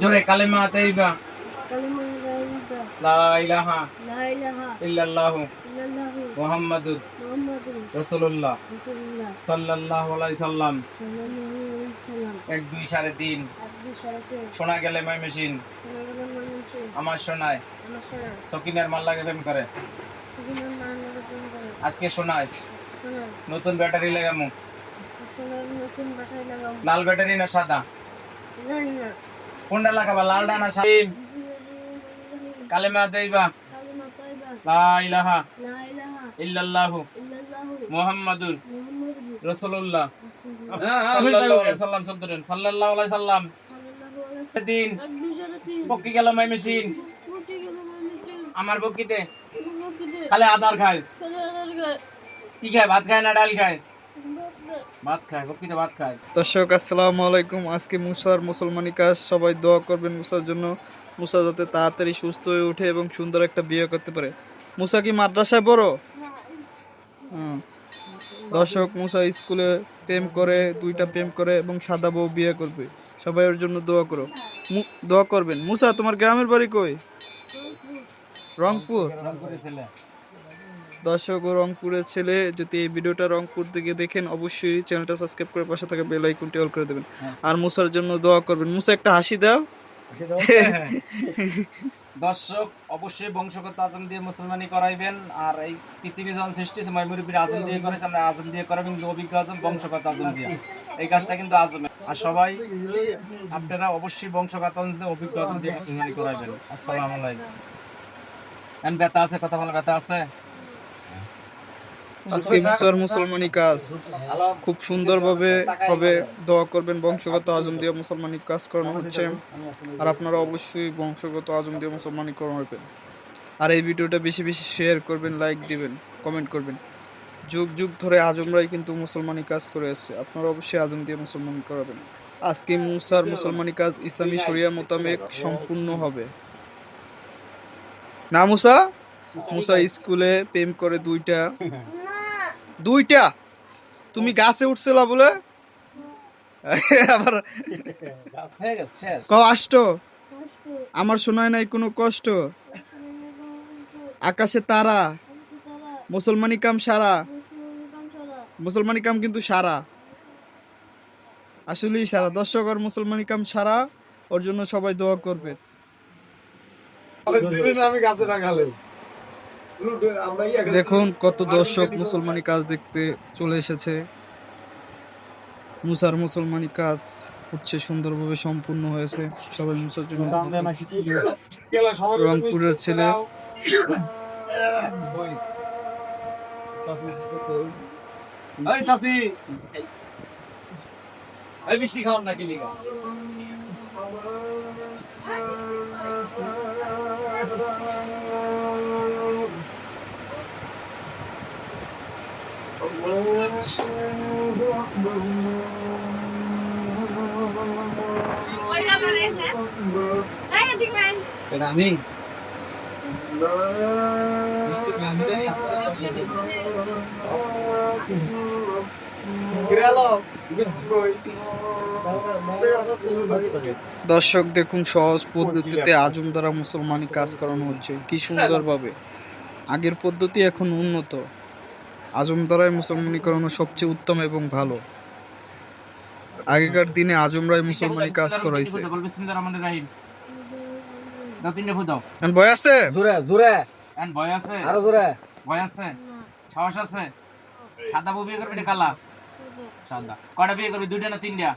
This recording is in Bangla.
জোরে কালেমা তাইবা কালিমা তাইয়্যিবা লা ইলাহা লা ইলাহা ইল্লাল্লাহু ইল্লাল্লাহু মুহাম্মাদুর মুহাম্মাদুর রাসূলুল্লাহ রাসূলুল্লাহ সাল্লাল্লাহু আলাইহি সাল্লাম। সাল্লাল্লাহু আলাইহি সাল্লাম। 1 2 3.5 শোনা গেলে মেশিন আমার শোনায় সকিনার মাল লাগে ফেম করে আজকে শোনায় নতুন ব্যাটারি লাগামু লাল ব্যাটারি না সাদা কোনটা লাগাবা লালটা না সাদা কালেমা তাইয়্যিবা লা ইলাহা ইল্লাল্লাহু মুহাম্মাদুর রাসূলুল্লাহ সাল্লাল্লাহু আলাইহি সাল্লাম। দিন বকি গেল মাই মেশিন আমার বকিতে খালি আদার খায় কি খায় ভাত খায় না ডাল খায় ভাত খায় বকিতে ভাত খায়। দর্শক আসসালামু আলাইকুম। আজকে মুসার মুসলমানি কাজ, সবাই দোয়া করবেন মুসার জন্য। মুসা যাতে তাড়াতাড়ি সুস্থ হয়ে ওঠে এবং সুন্দর একটা বিয়ে করতে পারে। মুসা কি মাদ্রাসায় পড়ো? দর্শক মুসা স্কুলে প্রেম করে, 2টা প্রেম করে এবং সাদা বউ বিয়ে করবে। সবাই ওর জন্য দোয়া করো, দোয়া করবেন। মুসা তোমার গ্রামের বাড়ি কই? রংপুর। দর্শক ও রংপুরের ছেলে। যদি এই ভিডিওটা রংপুর থেকে দেখেন অবশ্যই চ্যানেলটা সাবস্ক্রাইব করে পাশে থাকা বেল আইকনটি অল করে দেবেন আর মুসার জন্য দোয়া করবেন। মুসা একটা হাসি দাও। দর্শক অবশ্যই বংশগত আজম দিয়ে মুসলমানি করাইবেন। আর এই পৃথিবী যখন সৃষ্টি হয়েছে ময়মুরবির আজম দিয়ে করেছে, আমরা আজম দিয়ে করাবেন, কিন্তু অভিজ্ঞ আজম বংশগত আজম দিয়ে এই কাজটা কিন্তু আজম। আর সবাই আপনারা অবশ্যই বংশগত অভিজ্ঞ আজম দিয়ে মুসলমানি করাইবেন। আসসালামু আলাইকুম। এন ব্যথা আছে, কথা বলা ব্যথা আছে। আজকে মুসার মুসলমানি কাজ খুব সুন্দরভাবে হবে, দোয়া করবেন। বংশগত আজম দিয়ে মুসলমানি কাজ করানো হচ্ছে আর আপনারা অবশ্যই বংশগত আজম দিয়ে মুসলমানি করাবেন। আর এই ভিডিওটা বেশি বেশি শেয়ার করবেন, লাইক দিবেন, কমেন্ট করবেন। যুগ যুগ ধরে আজমরাই কিন্তু মুসলমানি কাজ করে আসছে, আপনারা অবশ্যই আজম দিয়ে মুসলমানি করাবেন। আজকে মুসার মুসলমানি কাজ ইসলামী শরিয়া মোতাবেক সম্পূর্ণ হবে। না মুসা মুসা স্কুলে প্রেম করে 2টা। তুমি গাছে উঠছিল বলে আবার কষ্ট আমার শোনায় নাই কোনো কষ্ট। আকাশে তারা মুসলমানি কাম সারা, মুসলমানি কাম কিন্তু সারা, আসলেই সারা। দর্শক আর মুসলমানি কাম সারা, ওর জন্য সবাই দোয়া করবে। দেখুন কত দর্শক মুসলমানি কাজ দেখতে চলে এসেছে। মুসার মুসলমানি কাজ হচ্ছে, সুন্দরভাবে সম্পূর্ণ হয়েছে। সবাই মুসার জন্য। রংপুরের ছেলে। দর্শক দেখুন সহজ পদ্ধতিতে আজম দ্বারা মুসলমানি কাজ করানো হচ্ছে, কি সুন্দরভাবে। আগের পদ্ধতি এখন উন্নত। আজম দ্বারাই মুসলমানি করানো সবচেয়ে উত্তম এবং ভালো। আগেকার দিনে আজমরাই মুসলমানি কাজ করাইছে। ভয় আছে? ভয় আছে, আরো জোরে ভয় আছে, সাহস আছে। সাদা বউ বিয়ে করবি না কালা? সাদা। কয়টা বিয়ে করবি? 2টা না 3টা?